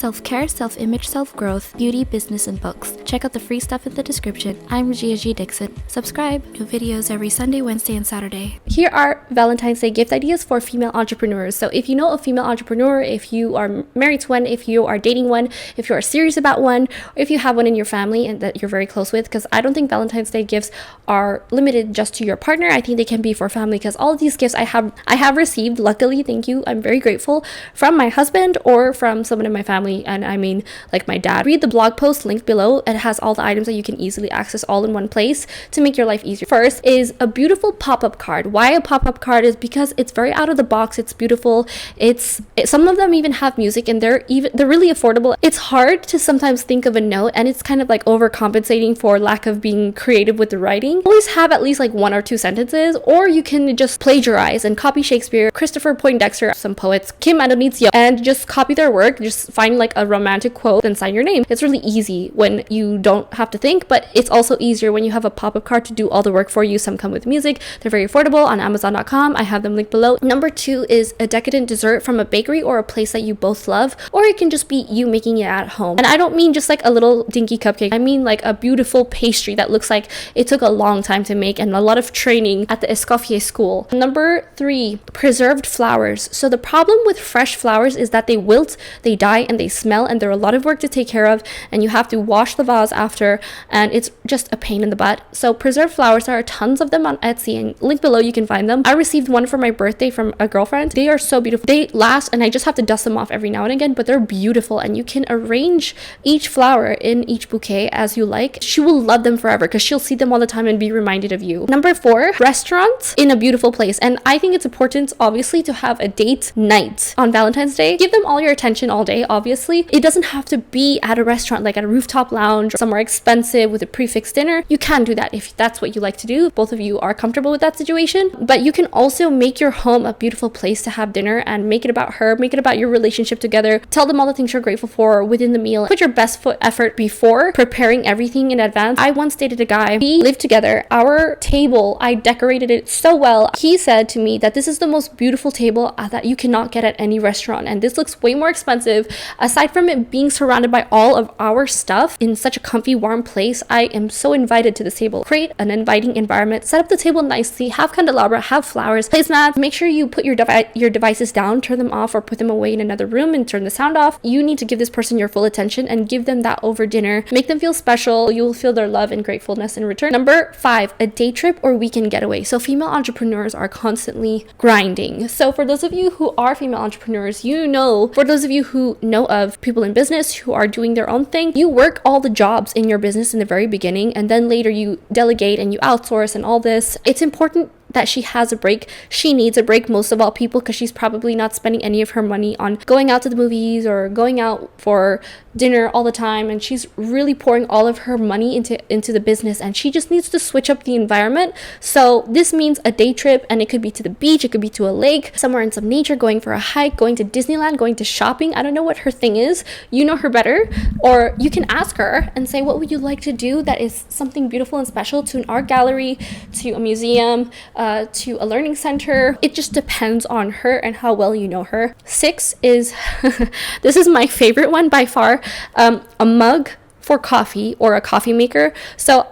self-care, self-image, self-growth, beauty, business, and books. Check out the free stuff in the description. I'm Gia G Dixon. Subscribe. New videos every Sunday, Wednesday, and Saturday. Here are Valentine's Day gift ideas for female entrepreneurs. So if you know a female entrepreneur, if you are married to one, if you are dating one, if you are serious about one, or if you have one in your family and that you're very close with, because I don't think Valentine's Day gifts are limited just to your partner. I think they can be for family, because all of these gifts I have received, luckily, thank you, I'm very grateful, from my husband or from someone in my family, and I mean like my dad. Read the blog post linked below. It has all the items that you can easily access all in one place to make your life easier. First is a beautiful pop-up card. Why a pop-up card is because it's very out of the box, it's beautiful, some of them even have music, and they're really affordable. It's hard to sometimes think of a note, and it's kind of like overcompensating for lack of being creative with the writing. Always have at least like one or two sentences, or you can just plagiarize and copy Shakespeare, Christopher Poindexter, some poets, Kim Adonizio, and just copy their work. Just find like a romantic quote and sign your name. It's really easy when you don't have to think, but it's also easier when you have a pop-up card to do all the work for you. Some come with music. They're very affordable on Amazon.com. I have them linked below. Number 2 is a decadent dessert from a bakery or a place that you both love, or it can just be you making it at home. And I don't mean just like a little dinky cupcake. I mean like a beautiful pastry that looks like it took a long time to make and a lot of training at the Escoffier school. Number 3, preserved flowers. So the problem with fresh flowers is that they wilt, they die, and they smell, and they're a lot of work to take care of, and you have to wash the vase after, and it's just a pain in the butt. So preserved flowers, there are tons of them on Etsy, and link below you can find them. I received one for my birthday from a girlfriend. They are so beautiful. They last, and I just have to dust them off every now and again, but they're beautiful, and you can arrange each flower in each bouquet as you like. She will love them forever because she'll see them all the time and be reminded of you. Number 4, restaurants in a beautiful place. And I think it's important, obviously, to have a date night on Valentine's Day. Give them all your attention all day, obviously. It doesn't have to be at a restaurant, like at a rooftop lounge or somewhere expensive with a prefix dinner. You can do that if that's what you like to do. Both of you are comfortable with that situation. But you can also make your home a beautiful place to have dinner and make it about her, make it about your relationship together. Tell them all the things you're grateful for within the meal. Put your best foot effort before preparing everything in advance. I once dated a guy. We lived together. Our table, I decorated it so well. He said to me that this is the most beautiful table that you cannot get at any restaurant, and this looks way more expensive. Aside from it being surrounded by all of our stuff in such a comfy, warm place, I am so invited to this table. Create an inviting environment. Set up the table nicely. Have candelabra, have flowers, placemats. Make sure you put your devices down, turn them off, or put them away in another room and turn the sound off. You need to give this person your full attention and give them that over dinner. Make them feel special. You will feel their love and gratefulness in return. Number 5, a day trip or weekend getaway. So female entrepreneurs are constantly grinding. So for those of you who are female entrepreneurs, you know, for those of you who know of people in business who are doing their own thing, you work all the jobs in your business in the very beginning, and then later you delegate and you outsource and all this. It's important that she has a break. She needs a break, most of all people, because she's probably not spending any of her money on going out to the movies or going out for dinner all the time, and she's really pouring all of her money into the business, and she just needs to switch up the environment. So this means a day trip, and it could be to the beach, it could be to a lake, somewhere in some nature, going for a hike, going to Disneyland, going to shopping. I don't know what her thing is. You know her better, or you can ask her and say, what would you like to do that is something beautiful and special, to an art gallery, to a museum, to a learning center. It just depends on her and how well you know her. 6 is this is my favorite one by far, a mug for coffee or a coffee maker. So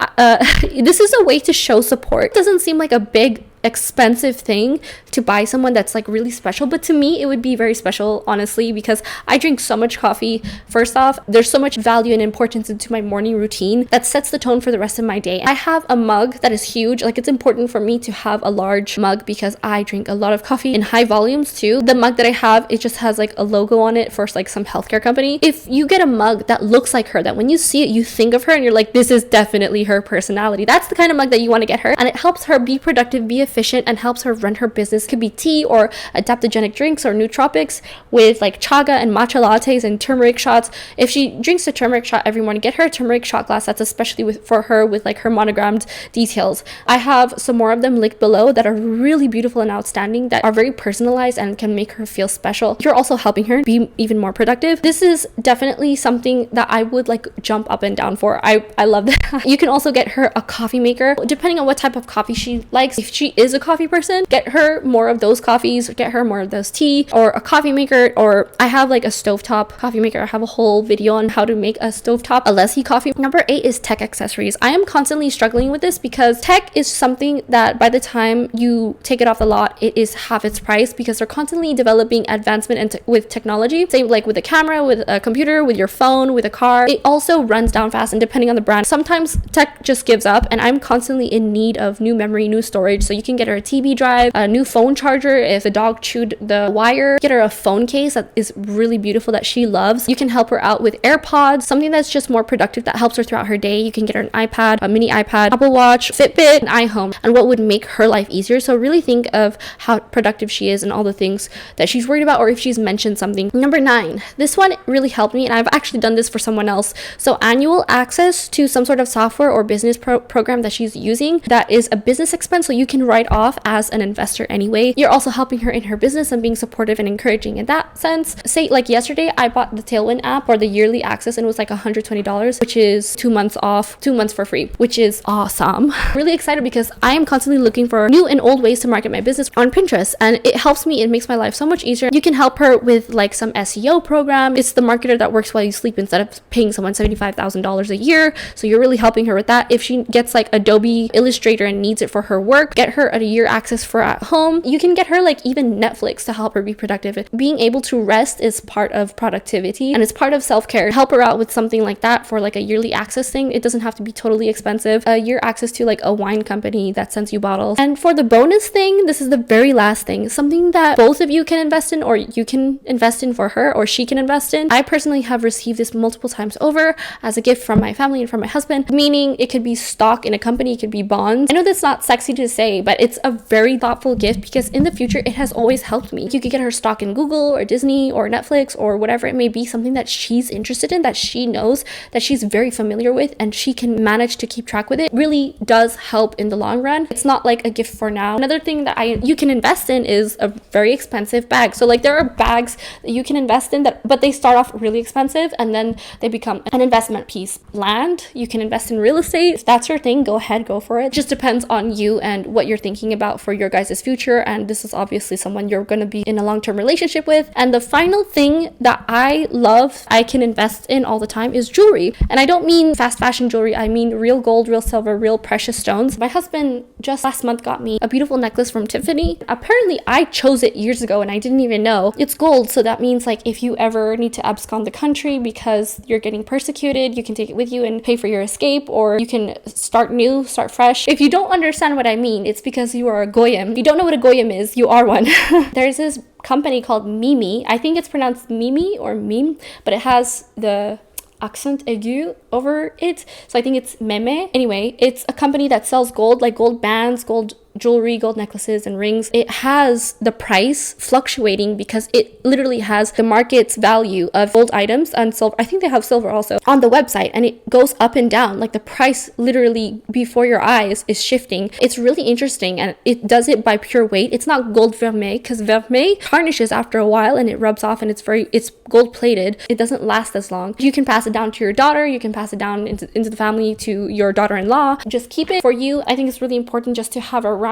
this is a way to show support. It doesn't seem like a big expensive thing to buy someone that's like really special, but to me it would be very special, honestly, because I drink so much coffee. First off, there's so much value and importance into my morning routine that sets the tone for the rest of my day. I have a mug that is huge. Like, it's important for me to have a large mug because I drink a lot of coffee in high volumes too. The mug that I have, it just has like a logo on it for like some healthcare company. If you get a mug that looks like her, that when you see it you think of her and you're like, this is definitely her personality, that's the kind of mug that you want to get her, and it helps her be productive, be efficient, and helps her run her business. It could be tea or adaptogenic drinks or nootropics with like chaga and matcha lattes and turmeric shots. If she drinks a turmeric shot every morning, get her a turmeric shot glass that's especially for her with like her monogrammed details. I have some more of them linked below that are really beautiful and outstanding, that are very personalized and can make her feel special. You're also helping her be even more productive. This is definitely something that I would like jump up and down for. I love that. You can also get her a coffee maker depending on what type of coffee she likes. If she is a coffee person, get her more of those coffees, get her more of those tea, or a coffee maker, or I have like a stovetop coffee maker. I have a whole video on how to make a stovetop Alessi coffee. Number 8 is tech accessories. I am constantly struggling with this because tech is something that by the time you take it off the lot, it is half its price because they're constantly developing advancement and with technology. Same like with a camera, with a computer, with your phone, with a car. It also runs down fast, and depending on the brand, sometimes tech just gives up, and I'm constantly in need of new memory, new storage. So you can get her a TB drive, a new phone charger if the dog chewed the wire, get her a phone case that is really beautiful that she loves. You can help her out with AirPods, something that's just more productive that helps her throughout her day. You can get her an iPad, a mini iPad, Apple Watch, Fitbit, an iHome, and what would make her life easier. So really think of how productive she is and all the things that she's worried about, or if she's mentioned something. Number 9, this one really helped me, and I've actually done this for someone else. So annual access to some sort of software or business program that she's using that is a business expense, so you can write off as an investor anyway. You're also helping her in her business and being supportive and encouraging in that sense. Say like yesterday I bought the Tailwind app or the yearly access, and it was like $120, which is 2 months off, 2 months for free, which is awesome. Really excited because I am constantly looking for new and old ways to market my business on Pinterest, and it helps me. It makes my life so much easier. You can help her with like some SEO program. It's the marketer that works while you sleep instead of paying someone $75,000 a year. So you're really helping her with that. If she gets like Adobe Illustrator and needs it for her work, get her a year access for at home. You can get her like even Netflix to help her be productive. Being able to rest is part of productivity and it's part of self-care. Help her out with something like that for like a yearly access thing. It doesn't have to be totally expensive. A year access to like a wine company that sends you bottles. And for the bonus thing, this is the very last thing, something that both of you can invest in, or you can invest in for her, or she can invest in. I personally have received this multiple times over as a gift from my family and from my husband, meaning it could be stock in a company, it could be bonds. I know that's not sexy to say, but it's a very thoughtful gift because in the future it has always helped me. You could get her stock in Google or Disney or Netflix or whatever it may be, something that she's interested in, that she knows, that she's very familiar with, and she can manage to keep track with. It really does help in the long run. It's not like a gift for now. Another thing that you can invest in is a very expensive bag. So like there are bags that you can invest in that, but they start off really expensive and then they become an investment piece. Land, you can invest in real estate. If that's your thing, go ahead, go for it. Just depends on you and what you're thinking about for your guys' future. And this is obviously someone you're going to be in a long-term relationship with. And the final thing that I love, I can invest in all the time, is jewelry. And I don't mean fast fashion jewelry. I mean real gold, real silver, real precious stones. My husband just last month got me a beautiful necklace from Tiffany. Apparently I chose it years ago and I didn't even know. It's gold, so that means like if you ever need to abscond the country because you're getting persecuted, you can take it with you and pay for your escape, or you can start new, start fresh. If you don't understand what I mean, it's because you are a goyim. If you don't know what a goyim is, you are one. There's this company called Mimi. I think it's pronounced Mimi or Mime, but it has the accent aigu over it, so I think it's meme. Anyway, it's a company that sells gold, like gold bands, gold jewelry, gold necklaces and rings. It has the price fluctuating because it literally has the market's value of gold items and silver. I think they have silver also on the website, and it goes up and down. Like the price literally before your eyes is shifting. It's really interesting, and it does it by pure weight. It's not gold vermeil because vermeil tarnishes after a while and it rubs off, and it's gold plated. It doesn't last as long. You can pass it down to your daughter. You can pass it down into the family to your daughter-in-law. Just keep it for you. I think it's really important just to have around.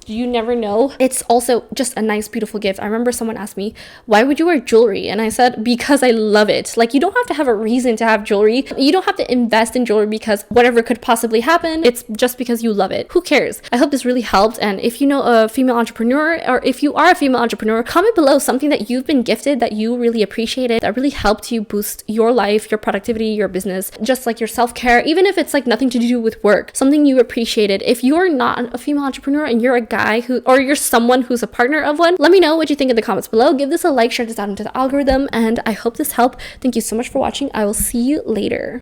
You never know. It's also just a nice, beautiful gift. I remember someone asked me, why would you wear jewelry? And I said, because I love it. Like, you don't have to have a reason to have jewelry. You don't have to invest in jewelry because whatever could possibly happen. It's just because you love it. Who cares? I hope this really helped. And if you know a female entrepreneur, or if you are a female entrepreneur, comment below something that you've been gifted that you really appreciated, that really helped you boost your life, your productivity, your business, just like your self-care, even if it's like nothing to do with work, something you appreciated. If you're not a female entrepreneur and you're a guy or you're someone who's a partner of one, let me know what you think in the comments below. Give this a like, share this out into the algorithm, and I hope this helped. Thank you so much for watching. I will see you later.